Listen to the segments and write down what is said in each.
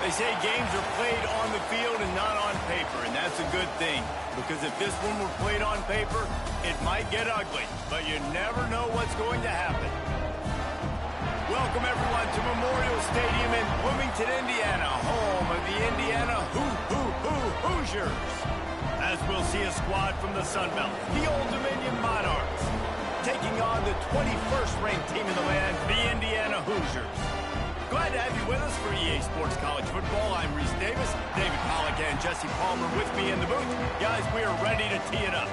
They say games are played on the field and not on paper, and that's a good thing. Because if this one were played on paper, it might get ugly. But you never know what's going to happen. Welcome, everyone, to Memorial Stadium in Bloomington, Indiana, home of the Indiana Hoosiers. As we'll see a squad from the Sun Belt, the Old Dominion Monarchs, taking on the 21st ranked team in the land, the Indiana Hoosiers. Glad to have you with us for EA Sports College Football. I'm Reese Davis, David Pollack and Jesse Palmer with me in the booth. Guys, we are ready to tee it up.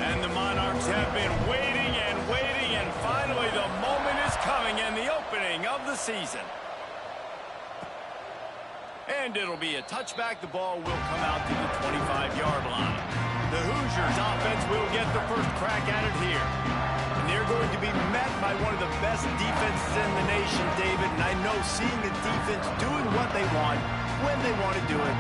And the Monarchs have been waiting, and finally the moment is coming and the opening of the season. And it'll be a touchback. The ball will come out to the 25-yard line. The Hoosiers offense will get the first crack at it here. And they're going to be met by one of the best defenses in the nation, David. And I know seeing the defense doing what they want, when they want to do it,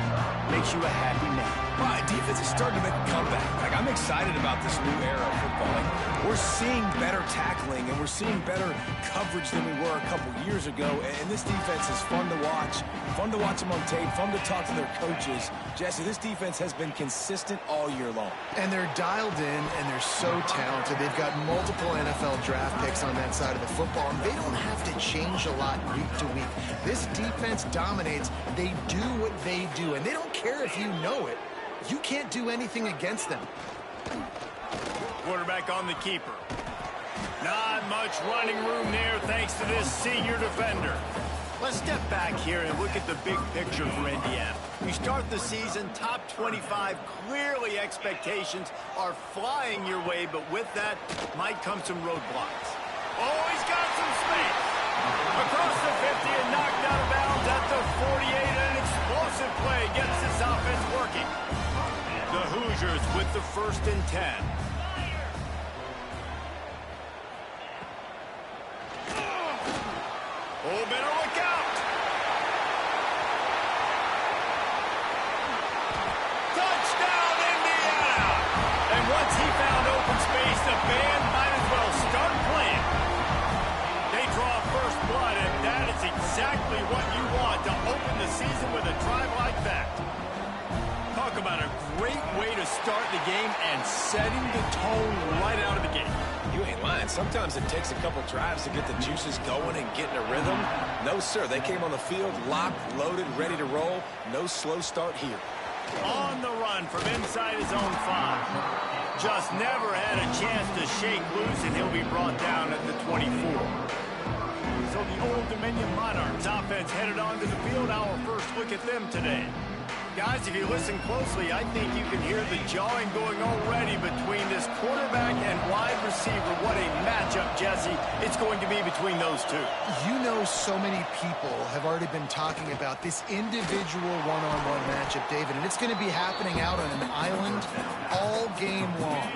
makes you a happy man. Well, defense is starting to make a comeback. I'm excited about this new era of football. We're seeing better tackling, and we're seeing better coverage than we were a couple years ago. And this defense is fun to watch them on tape, fun to talk to their coaches. Jesse, this defense has been consistent all year long. And they're dialed in, and they're so talented. They've got multiple NFL draft picks on that side of the football, and they don't have to change a lot week to week. This defense dominates. They do what they do, and they don't care if you know it. You can't do anything against them. Quarterback on the keeper. Not much running room there thanks to this senior defender. Let's step back here and look at the big picture for Indiana. We start the season top 25. Clearly expectations are flying your way, but with that might come some roadblocks. Oh, he's got some space. Across the 50 and knocked out of bounds at the 48. An explosive play gets this offense working. The Hoosiers with the 1st and 10. Oh, better look out. Touchdown, Indiana. And once he found open space, the band might as well start playing. They draw first blood, and that is exactly what you want to open the season with a drive like that. Talk about a great way to start the game and setting the tone right out of the gate. You ain't lying. Sometimes it takes a couple drives to get the juices going and get in a rhythm. No, sir. They came on the field locked, loaded, ready to roll. No slow start here. On the run from inside his own 5. Just never had a chance to shake loose, and he'll be brought down at the 24. So the Old Dominion Monarchs offense headed onto the field. Our first look at them today. Guys, if you listen closely, I think you can hear the jawing going already between this quarterback and wide receiver. What a matchup, Jesse, it's going to be between those two. You know, so many people have already been talking about this individual one-on-one matchup, David, and it's going to be happening out on an island all game long.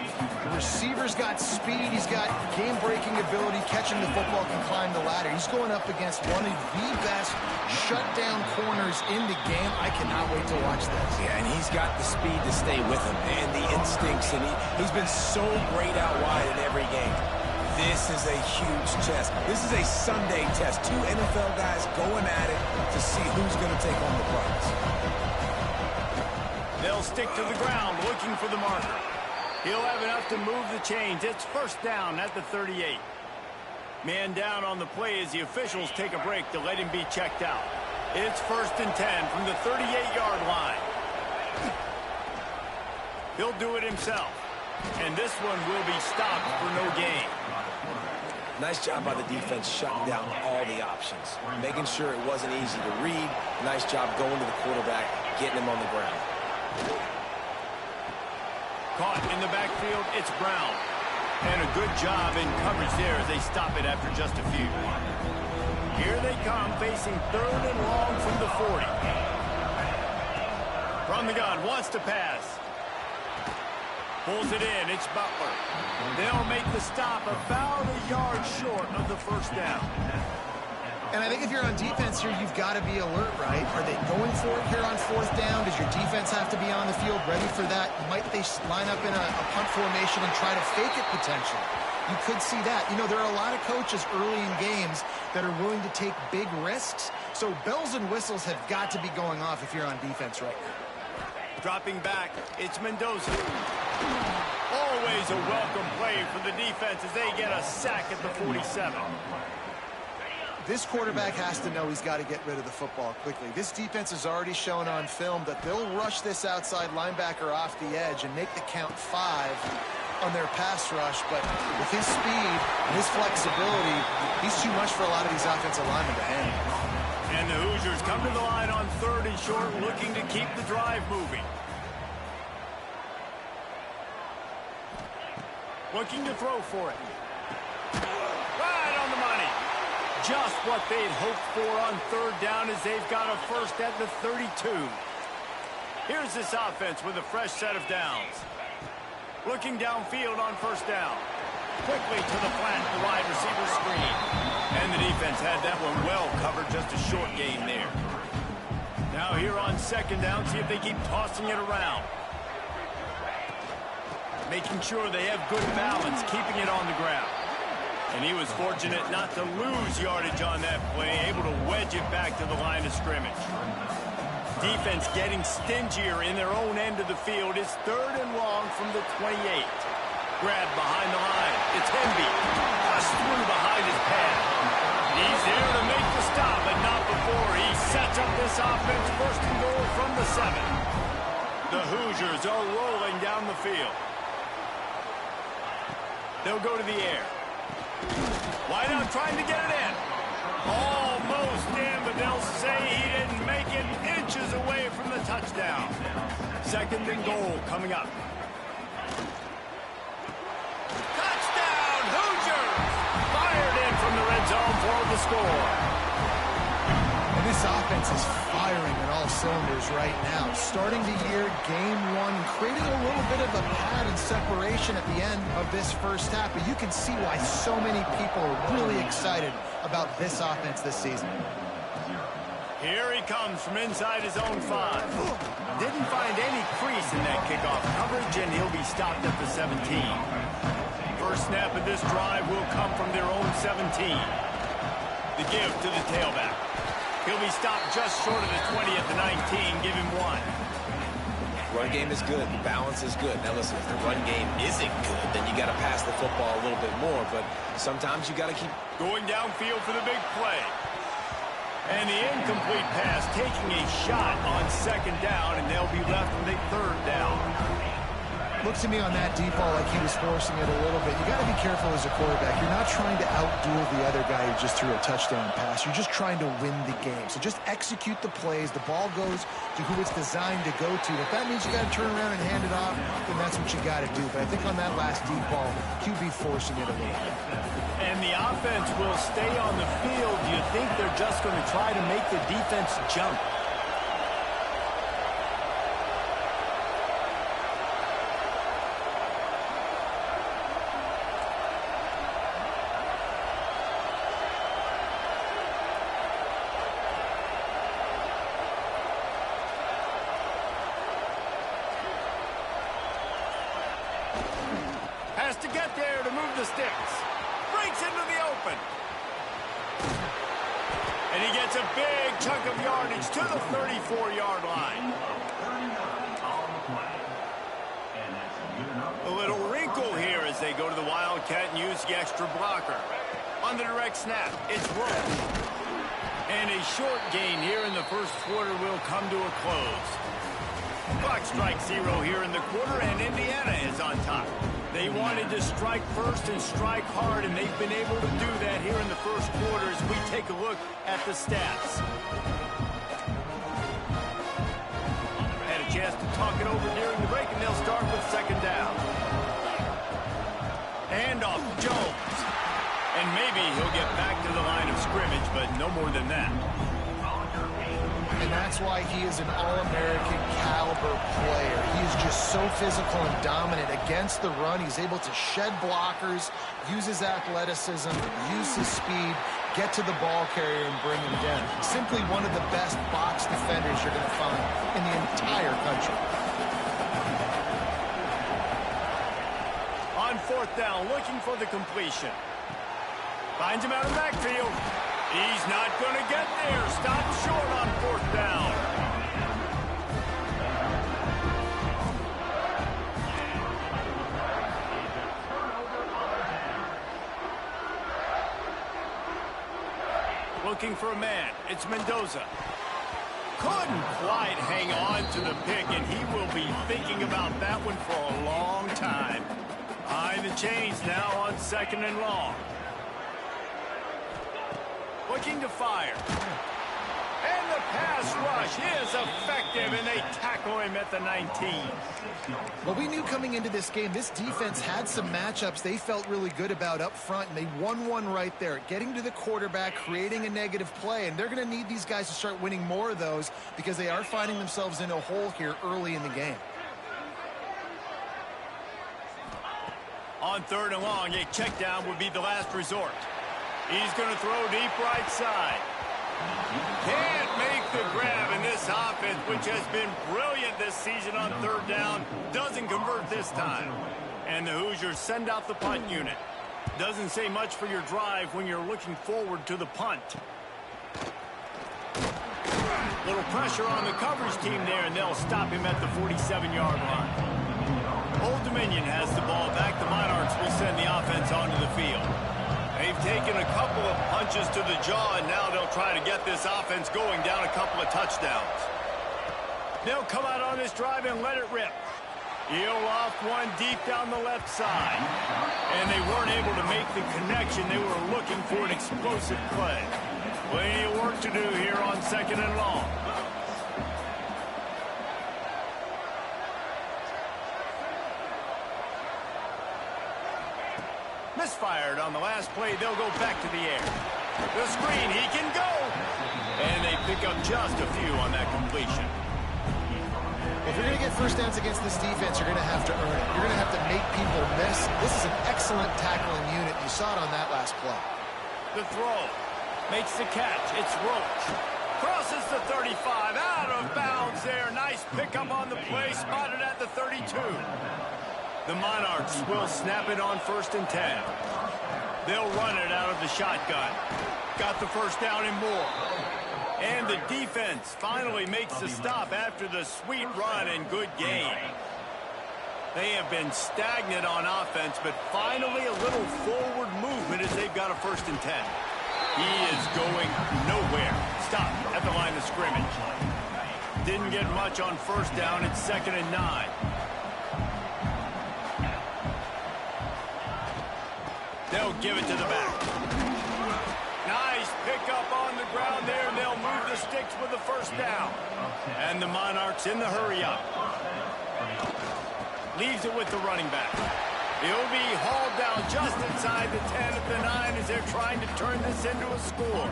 The receiver's got speed, he's got game-breaking ability, catching the football, can climb the ladder. He's going up against one of the best shutdown corners in the game. I cannot wait to watch this. Yeah, and he's got the speed to stay with him and the instincts, and he's been so great out wide in every game. This is a huge test. This is a Sunday test. 2 NFL guys going at it to see who's going to take home the prize. They'll stick to the ground looking for the marker. He'll have enough to move the chains. It's first down at the 38. Man down on the play as the officials take a break to let him be checked out. It's 1st and 10 from the 38-yard line. He'll do it himself. And this one will be stopped for no gain. Nice job by the defense shutting down all the options, making sure it wasn't easy to read. Nice job going to the quarterback, getting him on the ground. Caught in the backfield, it's Brown. And a good job in coverage there as they stop it after just a few. Here they come, facing 3rd and long from the 40. From the gun, wants to pass. Pulls it in, it's Butler. They'll make the stop about a yard short of the first down. And I think if you're on defense here, you've got to be alert, right? Are they going for it here on 4th down? Does your defense have to be on the field ready for that? Might they line up in a punt formation and try to fake it potentially? You could see that. You know, there are a lot of coaches early in games that are willing to take big risks. So bells and whistles have got to be going off if you're on defense right now. Dropping back, it's Mendoza. Always a welcome play for the defense as they get a sack at the 47. This quarterback has to know he's got to get rid of the football quickly. This defense has already shown on film that they'll rush this outside linebacker off the edge and make the count 5 on their pass rush. But with his speed and his flexibility, he's too much for a lot of these offensive linemen to handle. And the Hoosiers come to the line on 3rd and short, looking to keep the drive moving. Looking to throw for it. Right on the money. Just what they'd hoped for on 3rd down as they've got a first at the 32. Here's this offense with a fresh set of downs. Looking downfield on 1st down. Quickly to the flat, the wide receiver screen. And the defense had that one well covered, just a short gain there. Now here on 2nd down, see if they keep tossing it around. Making sure they have good balance, keeping it on the ground. And he was fortunate not to lose yardage on that play, able to wedge it back to the line of scrimmage. Defense getting stingier in their own end of the field. It's 3rd and long from the 28. Grab behind the line. It's Hemby. Pushed through behind his pad. He's there to make the stop, but not before he sets up this offense 1st and goal from the 7. The Hoosiers are rolling down the field. They'll go to the air. Wide out trying to get it in. Almost in, but they'll say he didn't make it, inches away from the touchdown. 2nd and goal coming up. Touchdown, Hoosiers! Fired in from the red zone for the score. And this offense is firing on all cylinders right now. Starting the year, game 1, creating a little bit of a pad and separation at the end of this first half. But you can see why so many people are really excited about this offense this season. Here he comes from inside his own 5. Didn't find any crease in that kickoff coverage, and he'll be stopped at the 17. First snap of this drive will come from their own 17. The give to the tailback. He'll be stopped just short of the 20 at the 19. Give him 1. Run game is good. The balance is good. Now, listen, if the run game isn't good, then you got to pass the football a little bit more. But sometimes you got to keep going downfield for the big play. And the incomplete pass taking a shot on 2nd down, and they'll be left with a 3rd down. Looks to me on that deep ball like he was forcing it a little bit. You got to be careful as a quarterback. You're not trying to outduel the other guy who just threw a touchdown pass. You're just trying to win the game. So just execute the plays. The ball goes to who it's designed to go to. If that means you got to turn around and hand it off, then that's what you got to do. But I think on that last deep ball, QB forcing it a little bit. And the offense will stay on the field. Do you think they're just going to try to make the defense jump? Has to get there to move the sticks. Breaks into the open. And he gets a big chunk of yardage to the 34-yard line. A little wrinkle here as they go to the Wildcat and use the extra blocker. On the direct snap, it's Rowe. And a short gain here in the first quarter will come to a close. Clock strikes 0 here in the quarter, and Indiana is on top. They wanted to strike first and strike hard, and they've been able to do that here in the first quarter as we take a look at the stats. Had a chance to talk it over during the break, and they'll start with 2nd down. And off to Jones. And maybe he'll get back to the line of scrimmage, but no more than that. And that's why he is an All-American caliber player. He is just so physical and dominant against the run. He's able to shed blockers, use his athleticism, use his speed, get to the ball carrier and bring him down. Simply one of the best box defenders you're going to find in the entire country. On 4th down, looking for the completion. Finds him out of the backfield. He's not going to get there. Stopped short on 4th down. Looking for a man. It's Mendoza. Couldn't quite hang on to the pick, and he will be thinking about that one for a long time. Behind the chains now on 2nd and long. Looking to fire. And the pass rush is effective, and they tackle him at the 19. Well, we knew coming into this game, this defense had some matchups they felt really good about up front, and they won one right there. Getting to the quarterback, creating a negative play, and they're going to need these guys to start winning more of those because they are finding themselves in a hole here early in the game. On 3rd and long, a check down would be the last resort. He's going to throw deep right side. Can't make the grab, in this offense, which has been brilliant this season on 3rd down, doesn't convert this time. And the Hoosiers send out the punt unit. Doesn't say much for your drive when you're looking forward to the punt. Little pressure on the coverage team there, and they'll stop him at the 47-yard line. Old Dominion has the ball back. The Monarchs will send the offense onto the field. They've taken a couple of punches to the jaw, and now they'll try to get this offense going down a couple of touchdowns. They'll come out on this drive and let it rip. He'll off one deep down the left side. And they weren't able to make the connection. They were looking for an explosive play. Plenty of work to do here on 2nd and long. Misfired on the last play. They'll go back to the air. The screen, he can go. And they pick up just a few on that completion. If you're going to get first downs against this defense, you're going to have to earn it. You're going to have to make people miss. This is an excellent tackling unit. You saw it on that last play. The throw. Makes the catch. It's Roach. Crosses the 35. Out of bounds there. Nice pickup on the play. Spotted at the 32. The Monarchs will snap it on 1st and 10. They'll run it out of the shotgun. Got the first down and more. And the defense finally makes the stop after the sweet run and good gain. They have been stagnant on offense, but finally a little forward movement as they've got a 1st and 10. He is going nowhere. Stop at the line of scrimmage. Didn't get much on 1st down. It's 2nd and 9. They'll give it to the back. Nice pickup on the ground there, and they'll move the sticks with the 1st down. And the Monarchs in the hurry-up. Leaves it with the running back. He'll be hauled down just inside the 10 at the 9 as they're trying to turn this into a score.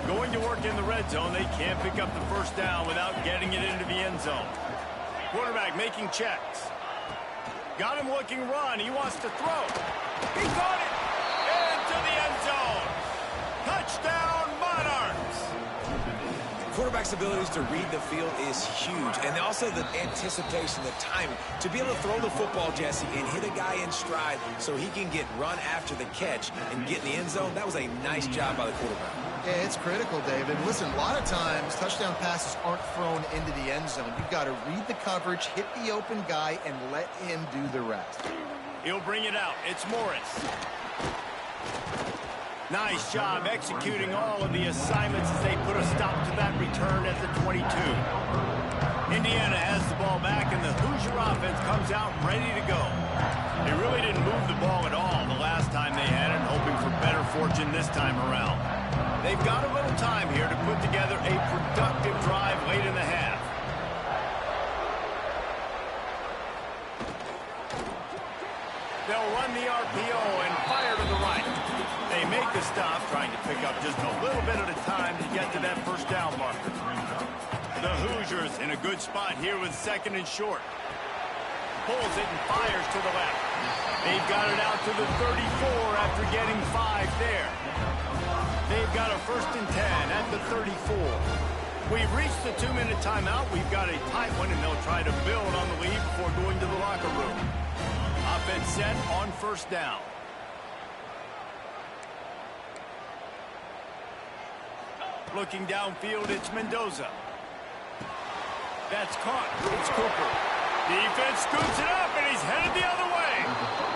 Going to work in the red zone, they can't pick up the 1st down without getting it into the end zone. Quarterback making checks. Got him looking run. He wants to throw. He got it into the end zone. Touchdown, Monarchs. Quarterback's abilities to read the field is huge, and also the anticipation, the timing. To be able to throw the football, Jesse, and hit a guy in stride so he can get run after the catch and get in the end zone, that was a nice job by the quarterback. Yeah, it's critical, David. Listen, a lot of times touchdown passes aren't thrown into the end zone. You've got to read the coverage, hit the open guy, and let him do the rest. He'll bring it out. It's Morris. Nice job executing all of the assignments as they put a stop to that return at the 22. Indiana has the ball back, and the Hoosier offense comes out ready to go. They really didn't move the ball at all the last time they had it, hoping for better fortune this time around. They've got a little time here to put together a productive drive late in the half. They'll run the RPO and fire to the right. They make the stop, trying to pick up just a little bit at a time to get to that 1st down marker. The Hoosiers in a good spot here with 2nd and short. Pulls it and fires to the left. They've got it out to the 34 after getting 5 there. They've got a 1st and 10 at the 34. We've reached the 2-minute timeout. We've got a tight one, and they'll try to build on the lead before going to the locker room. Offense set on 1st down. Looking downfield, it's Mendoza. That's caught. It's Cooper. Defense scoops it up, and he's headed the other way.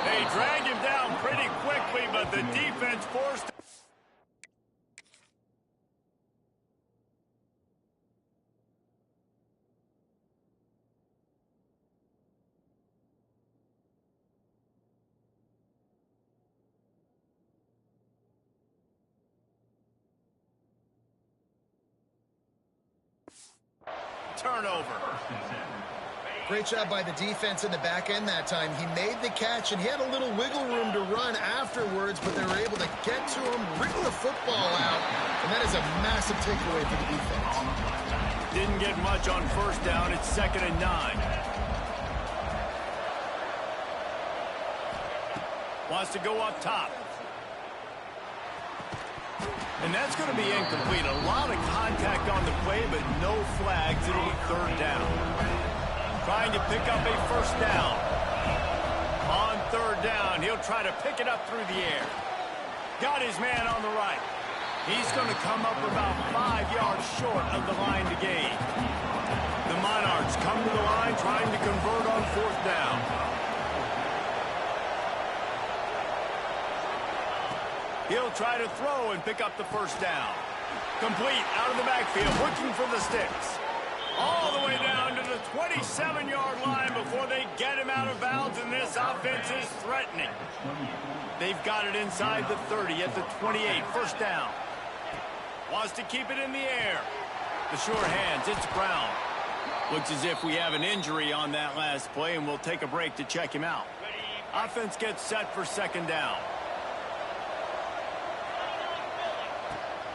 They drag him down pretty quickly, but the defense forced. Turnover. Great job by the defense in the back end that time. He made the catch, and he had a little wiggle room to run afterwards, but they were able to get to him, wriggle the football out, and that is a massive takeaway for the defense. Didn't get much on 1st down. It's 2nd and 9. Wants to go up top. And that's going to be incomplete. A lot of contact on the play, but no flags. It'll be 3rd down. Trying to pick up a 1st down. On 3rd down, he'll try to pick it up through the air. Got his man on the right. He's going to come up about 5 yards short of the line to gain. The Monarchs come to the line trying to convert on 4th down. He'll try to throw and pick up the 1st down. Complete out of the backfield, looking for the sticks. All the way down to the 27-yard line before they get him out of bounds, and this offense is threatening. They've got it inside the 30 at the 28, 1st down. Wants to keep it in the air. The short hands, it's Brown. Looks as if we have an injury on that last play, and we'll take a break to check him out. Offense gets set for 2nd down.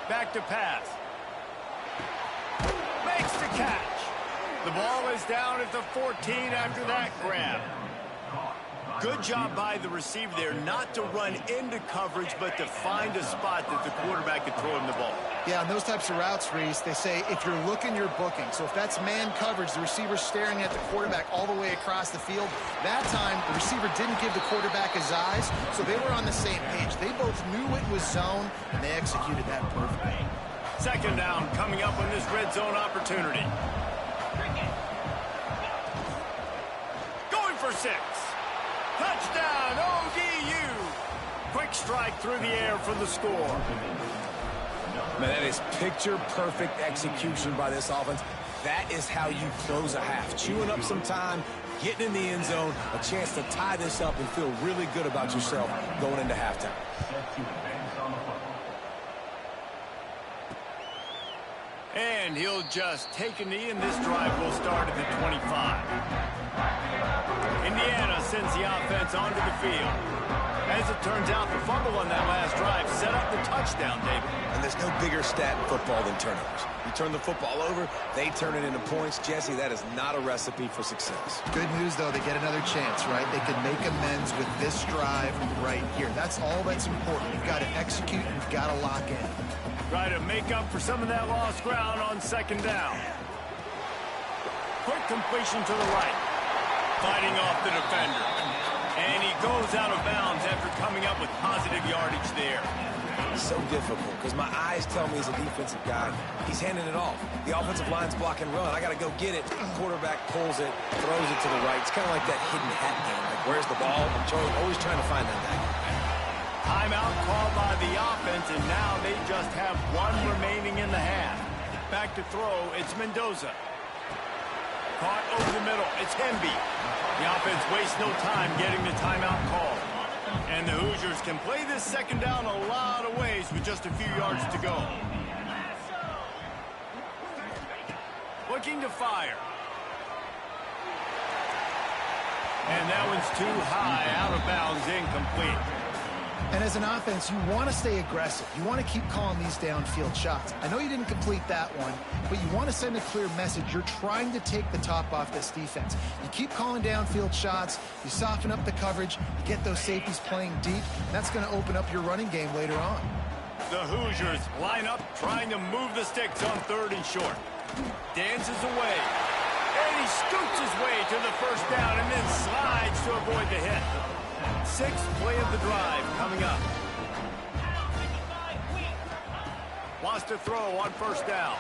Back to pass. Makes the catch. The ball is down at the 14 after that grab. Good job by the receiver there not to run into coverage, but to find a spot that the quarterback could throw him the ball. Yeah, on those types of routes, Reese, they say if you're looking, you're booking. So if that's man coverage, the receiver's staring at the quarterback all the way across the field. That time, the receiver didn't give the quarterback his eyes, so they were on the same page. They both knew it was zone, and they executed that perfectly. 2nd down coming up on this red zone opportunity. Going for 6. Touchdown, ODU. Quick strike through the air for the score. Man, that is picture-perfect execution by this offense. That is how you close a half. Chewing up some time, getting in the end zone, a chance to tie this up and feel really good about yourself going into halftime. And he'll just take a knee, and this drive will start at the 25. Indiana sends the offense onto the field. As it turns out, the fumble on that last drive set up the touchdown, David. And there's no bigger stat in football than turnovers. You turn the football over, they turn it into points. Jesse, that is not a recipe for success. Good news, though, they get another chance, right? They can make amends with this drive right here. That's all that's important. You've got to execute, you've got to lock in. Try to make up for some of that lost ground on 2nd down. Quick completion to the right. Fighting off the defender. And he goes out of bounds after coming up with positive yardage there. It's so difficult because my eyes tell me as a defensive guy, he's handing it off. The offensive line's block and run. I got to go get it. Quarterback pulls it, throws it to the right. It's kind of like that hidden hat game. Like, where's the ball? I'm always trying to find that guy. Timeout called by the offense, and now they just have 1 remaining in the half. Back to throw, it's Mendoza. Caught over the middle, it's Hemby. The offense wastes no time getting the timeout call. And the Hoosiers can play this 2nd down a lot of ways with just a few yards to go. Looking to fire. And that one's too high, out of bounds, incomplete. And as an offense, you want to stay aggressive. You want to keep calling these downfield shots. I know you didn't complete that one, but you want to send a clear message. You're trying to take the top off this defense. You keep calling downfield shots. You soften up the coverage. You get those safeties playing deep. And that's going to open up your running game later on. The Hoosiers line up trying to move the sticks on 3rd and short. Dances away. And he scoots his way to the first down and then slides to avoid the hit. 6th play of the drive coming up. Wants to throw on 1st down.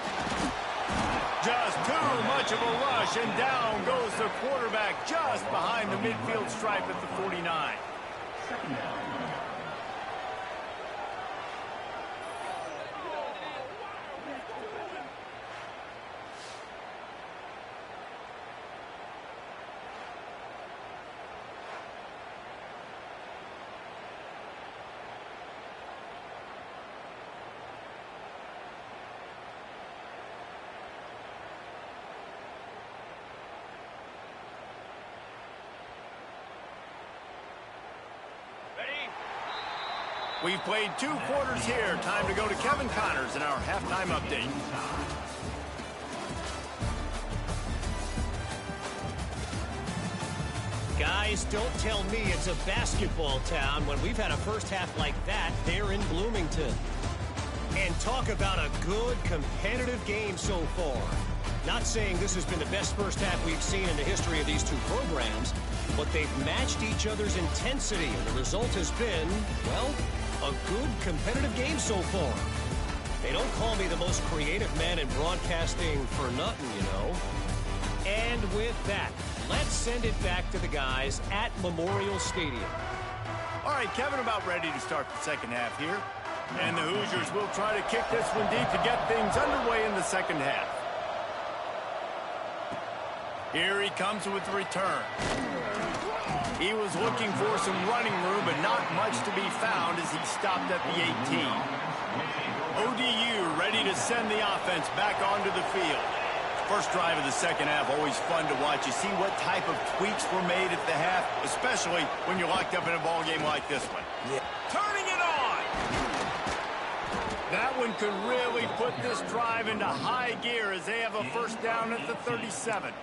Just too much of a rush, and down goes the quarterback just behind the midfield stripe at the 49. Second down. We've played 2 quarters here. Time to go to Kevin Connors in our halftime update. Guys, don't tell me it's a basketball town when we've had a first half like that there in Bloomington. And talk about a good competitive game so far. Not saying this has been the best first half we've seen in the history of these 2 programs, but they've matched each other's intensity, and the result has been, well, a good competitive game so far. They don't call me the most creative man in broadcasting for nothing, you know. And with that, let's send it back to the guys at Memorial Stadium. All right, Kevin, about ready to start the second half here. And the Hoosiers will try to kick this one deep to get things underway in the second half. Here he comes with the return. He was looking for some running room, but not much to be found as he stopped at the 18. ODU ready to send the offense back onto the field. First drive of the second half, always fun to watch. You see what type of tweaks were made at the half, especially when you're locked up in a ball game like this one. Yeah. Turning it on! That one could really put this drive into high gear as they have a first down at the 37.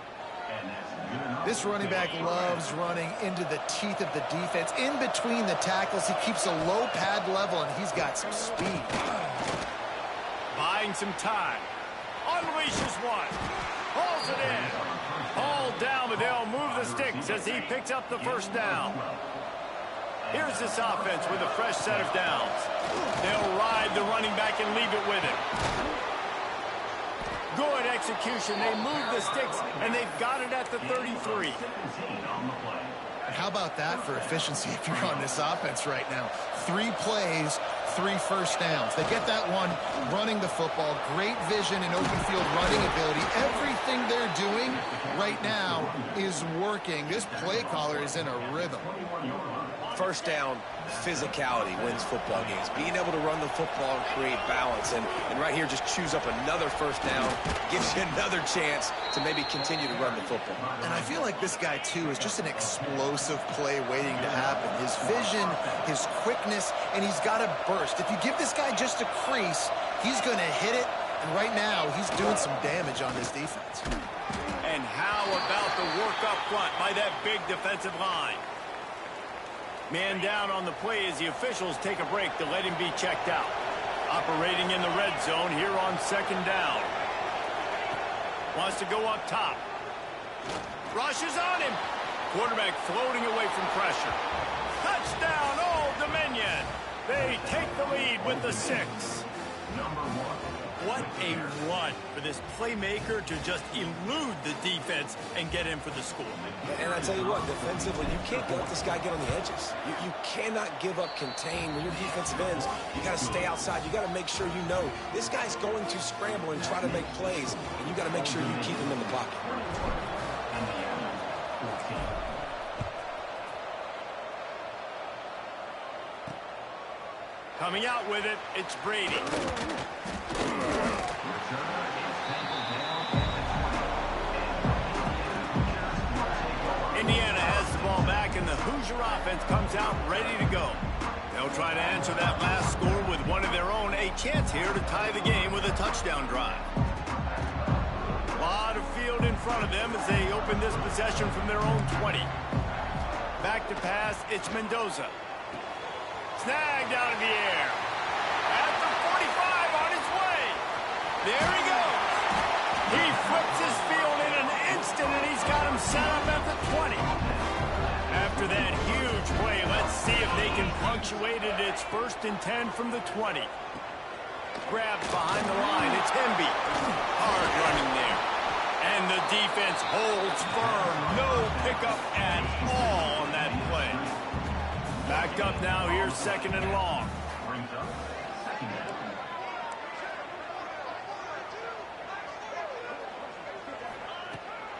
This running back loves running into the teeth of the defense. In between the tackles, he keeps a low pad level, and he's got some speed. Buying some time. Unleashes one. Hauls it in. Hauled down, but they'll move the sticks as he picks up the first down. Here's this offense with a fresh set of downs. They'll ride the running back and leave it with him. Good execution. They move the sticks, and they've got it at the 33. And how about that for efficiency if you're on this offense right now? 3 plays, 3 first downs. They get that one running the football. Great vision and open field running ability. Everything they're doing right now is working. This play caller is in a rhythm. First down, physicality wins football games. Being able to run the football and create balance. And right here, just choose up another first down. Gives you another chance to maybe continue to run the football. And I feel like this guy, too, is just an explosive play waiting to happen. His vision, his quickness, and he's got a burst. If you give this guy just a crease, he's going to hit it. And right now, he's doing some damage on this defense. And how about the work up front by that big defensive line? Man down on the play as the officials take a break to let him be checked out. Operating in the red zone here on second down. Wants to go up top. Rushes on him. Quarterback floating away from pressure. Touchdown, Old Dominion. They take the lead with the 6. What a run for this playmaker to just elude the defense and get in for the score. And I tell you what, defensively, you can't let this guy get on the edges. You cannot give up contain. When your defensive ends, you got to stay outside. You got to make sure you know this guy's going to scramble and try to make plays, and you got to make sure you keep him in the pocket. Coming out with it, it's Brady. Indiana has the ball back, and the Hoosier offense comes out ready to go. They'll try to answer that last score with one of their own. A chance here to tie the game with a touchdown drive. A lot of field in front of them as they open this possession from their own 20. Back to pass, it's Mendoza. Snagged out of the air. At the There he goes. He flips his field in an instant, and he's got him set up at the 20. After that huge play, let's see if they can punctuate it. It's 1st and 10 from the 20. Grabs behind the line. It's Hemby. Hard running there. And the defense holds firm. No pickup at all on that play. Backed up now. Here's 2nd and long.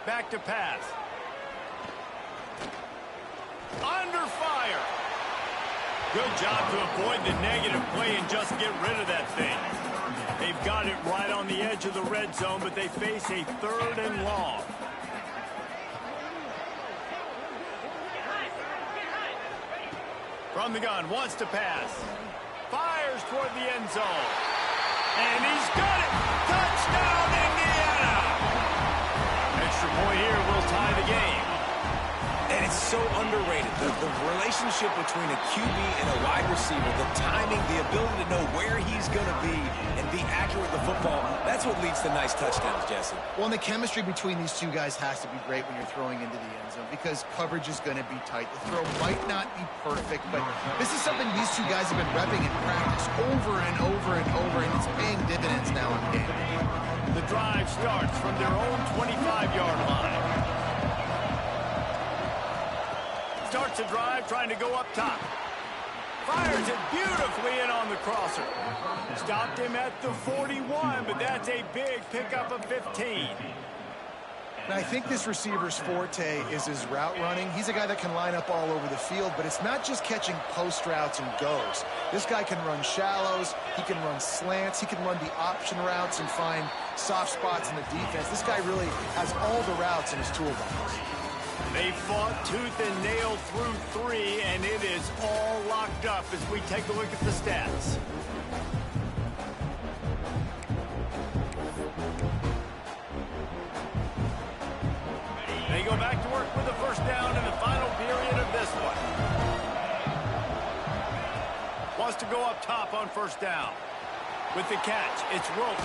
Back to pass. Under fire. Good job to avoid the negative play and just get rid of that thing. They've got it right on the edge of the red zone, but they face a 3rd and long. From the gun, wants to pass. Fires toward the end zone. And he's got it. Touchdown, Indiana. Extra point here will tie the game. And it's so underrated. The relationship between a QB and a wide receiver, the timing, the ability to know where he's going to be and be accurate with the football, that's what leads to nice touchdowns, Jesse. Well, and the chemistry between these two guys has to be great when you're throwing into the end zone because coverage is going to be tight. The throw might not be perfect, but this is something these two guys have been repping in practice over and over and over, and it's paying dividends now in game. The drive starts from their own 25-yard line. Starts a drive trying to go up top. Fires it beautifully in on the crosser. Stopped him at the 41, but that's a big pickup of 15. And I think this receiver's forte is his route running. He's a guy that can line up all over the field, but it's not just catching post routes and goes. This guy can run shallows, he can run slants, he can run the option routes and find soft spots in the defense. This guy really has all the routes in his toolbox. They fought tooth and nail through 3, and it is all locked up as we take a look at the stats. They go back to work with the 1st down in the final period of this one. Wants to go up top on 1st down. With the catch, it's Roach.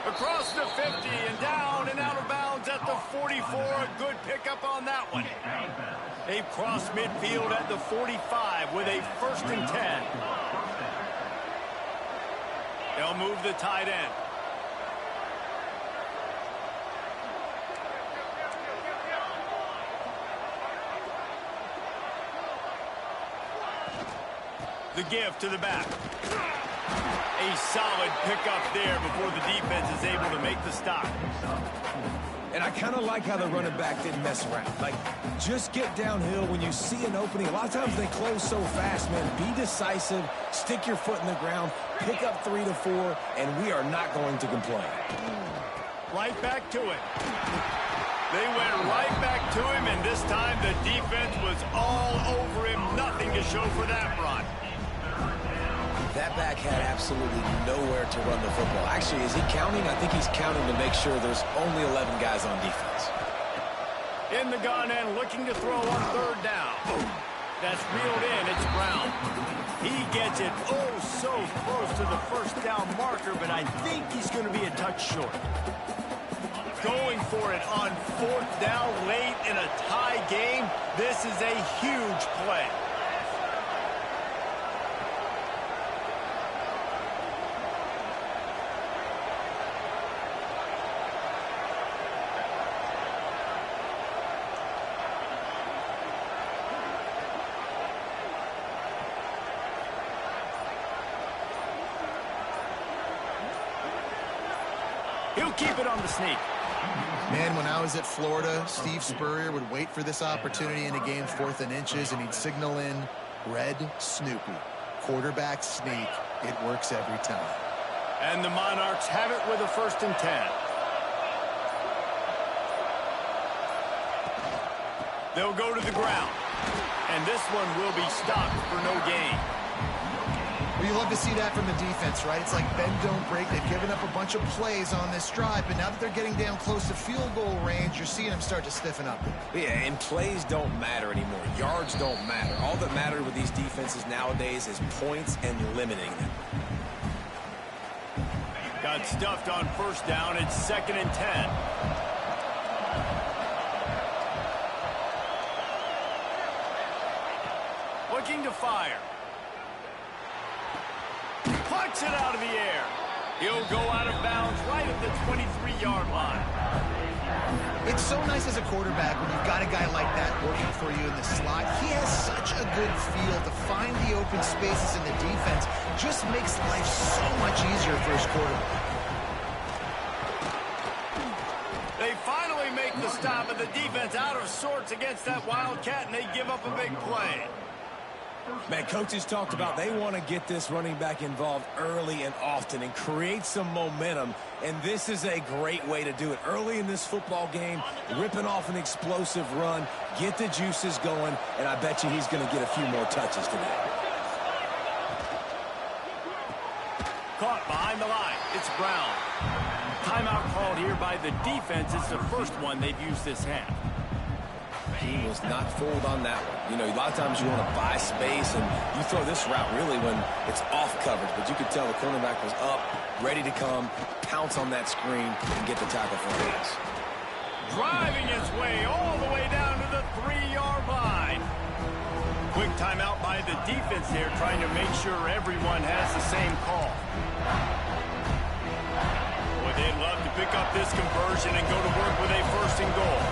Across the 50 and down and out of bounds at the 44. A good pickup on that one. They've crossed midfield at the 45 with a 1st and 10. They'll move the tight end. The give to the back. A solid pickup there before the defense is able to make the stop. And I kind of like how the running back didn't mess around. Like, just get downhill when you see an opening. A lot of times they close so fast, man. Be decisive, stick your foot in the ground, pick up 3 to 4, and we are not going to complain. Right back to it. They went right back to him, and this time the defense was all over him. Nothing to show for that run. That back had absolutely nowhere to run the football. Actually, is he counting? I think he's counting to make sure there's only 11 guys on defense. In the gun and looking to throw on 3rd down. That's reeled in. It's Brown. He gets it so close to the 1st down marker, but I think he's going to be a touch short. Going for it on 4th down late in a tie game. This is a huge play. He'll keep it on the sneak. Man, when I was at Florida, Steve Spurrier would wait for this opportunity in a game 4th and inches, and he'd signal in Red Snoopy. Quarterback sneak. It works every time. And the Monarchs have it with a 1st and 10. They'll go to the ground. And this one will be stopped for no gain. Well, you love to see that from the defense, right? It's like bend, don't break. They've given up a bunch of plays on this drive, but now that they're getting down close to field goal range, you're seeing them start to stiffen up. Yeah, and plays don't matter anymore. Yards don't matter. All that matters with these defenses nowadays is points and limiting them. Got stuffed on first down. It's 2nd and 10. Looking to fire. Plucks it out of the air. He'll go out of bounds right at the 23-yard line. It's so nice as a quarterback when you've got a guy like that working for you in the slot. He has such a good feel to find the open spaces in the defense. Just makes life so much easier for his quarterback. They finally make the stop, and the defense out of sorts against that Wildcat, and they give up a big play. Man, coaches talked about they want to get this running back involved early and often and create some momentum, and this is a great way to do it. Early in this football game, ripping off an explosive run, get the juices going, and I bet you he's going to get a few more touches today. Caught behind the line. It's Brown. Timeout called here by the defense. It's the first one they've used this half. He was not fooled on that one. You know, a lot of times you want to buy space, and you throw this route really when it's off coverage. But you could tell the cornerback was up, ready to come, pounce on that screen, and get the tackle for a pass. Driving his way all the way down to the 3-yard line. Quick timeout by the defense there, trying to make sure everyone has the same call. Boy, they'd love to pick up this conversion and go to work with a 1st and goal.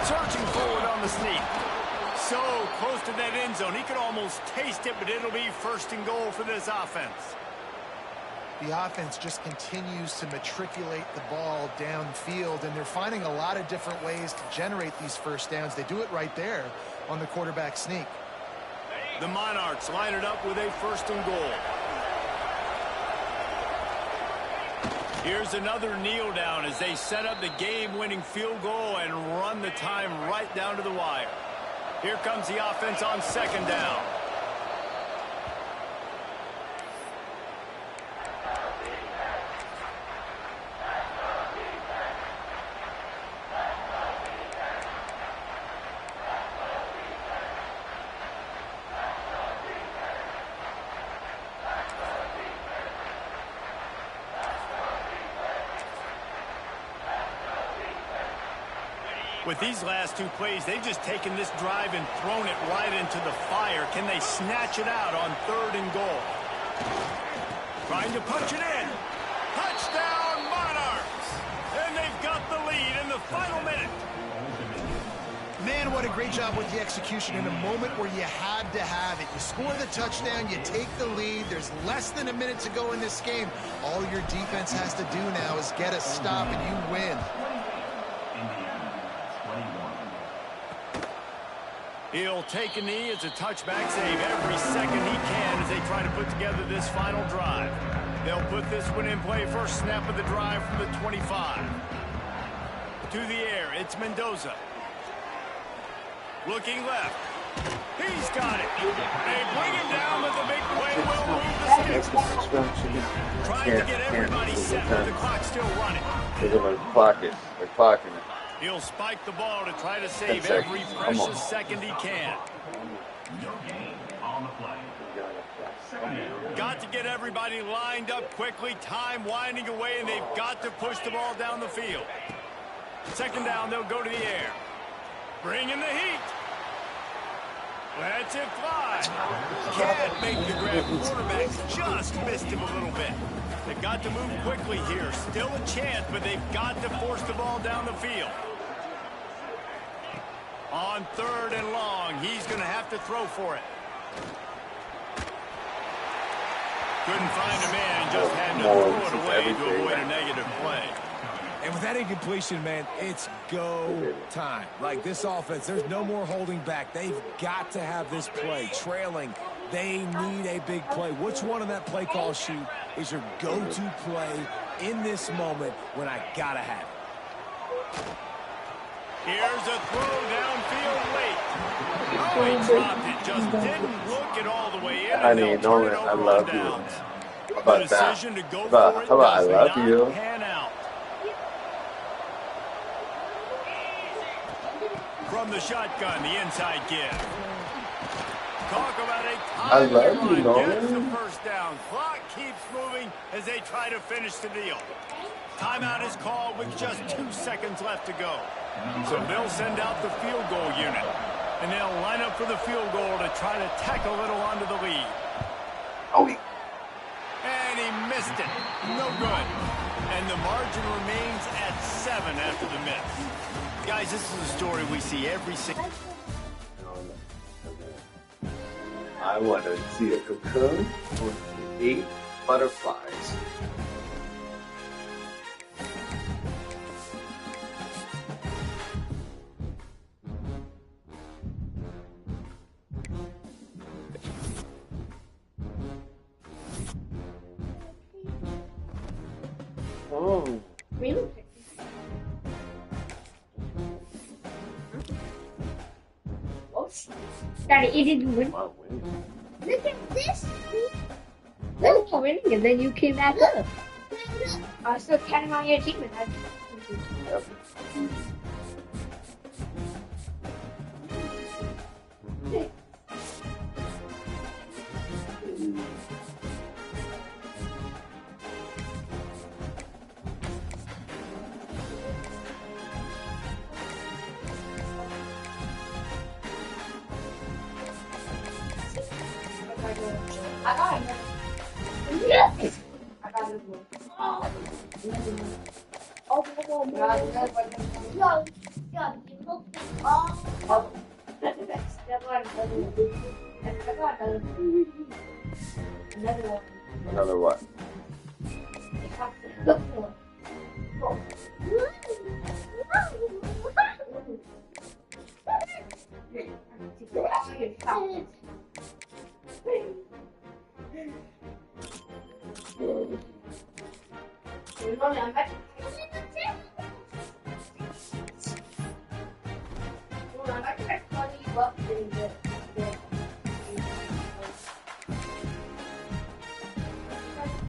Searching forward on the sneak. So close to that end zone. He could almost taste it, but it'll be 1st and goal for this offense. The offense just continues to matriculate the ball downfield, and they're finding a lot of different ways to generate these first downs. They do it right there on the quarterback sneak. The Monarchs line it up with a 1st and goal. Here's another kneel down as they set up the game-winning field goal and run the time right down to the wire. Here comes the offense on 2nd down. With these last 2 plays, they've just taken this drive and thrown it right into the fire. Can they snatch it out on 3rd and goal? Trying to punch it in. Touchdown, Monarchs! And they've got the lead in the final minute. Man, what a great job with the execution in a moment where you had to have it. You score the touchdown, you take the lead. There's less than a minute to go in this game. All your defense has to do now is get a stop and you win. He'll take a knee. It's a touchback save every second he can as they try to put together this final drive. They'll put this one in play. First snap of the drive from the 25. To the air, it's Mendoza. Looking left. He's got it. They bring him down, but the big play will move the sticks. Trying to get everybody set with the clock still running. They're going to clock it. They're clocking it. He'll spike the ball to try to save every precious second he can. Got to get everybody lined up quickly. Time winding away, and they've got to push the ball down the field. 2nd down, they'll go to the air. Bring in the heat. Lets it fly. Can't make the grab. Quarterback just missed him a little bit. They've got to move quickly here. Still a chance, but they've got to force the ball down the field. On 3rd and long, he's going to have to throw for it. Couldn't find a man and just had to throw it away to avoid a negative play. And with that incompletion, man, it's go time. Like this offense, there's no more holding back. They've got to have this play. Trailing, they need a big play. Which one on that play call sheet is your go-to play in this moment when I got to have it? Here's a throw downfield late. Oh, he dropped it. Just didn't look it all the way in. I mean, Nolan, I love you. How about that? How about I love you? From the shotgun, the inside give. Talk about a I time love you, run. Gets the Nolan. first down. Clock keeps moving as they try to finish the deal. Timeout is called with just 2 seconds left to go. So they'll send out the field goal unit. And they'll line up for the field goal to try to tack a little onto the lead. Oh, And he missed it. No good. And the margin remains at 7 after the miss. Guys, this is a story we see every single... I want to see a cocoon with 8 butterflies. Oh. Really? Daddy, it didn't win. Wow, win. Look at this. Look, you're winning, and then you came back up. I was still counting on your team, and I. Yep. I got it. Yes! I got it. Oh, oh, Another what? I'm back.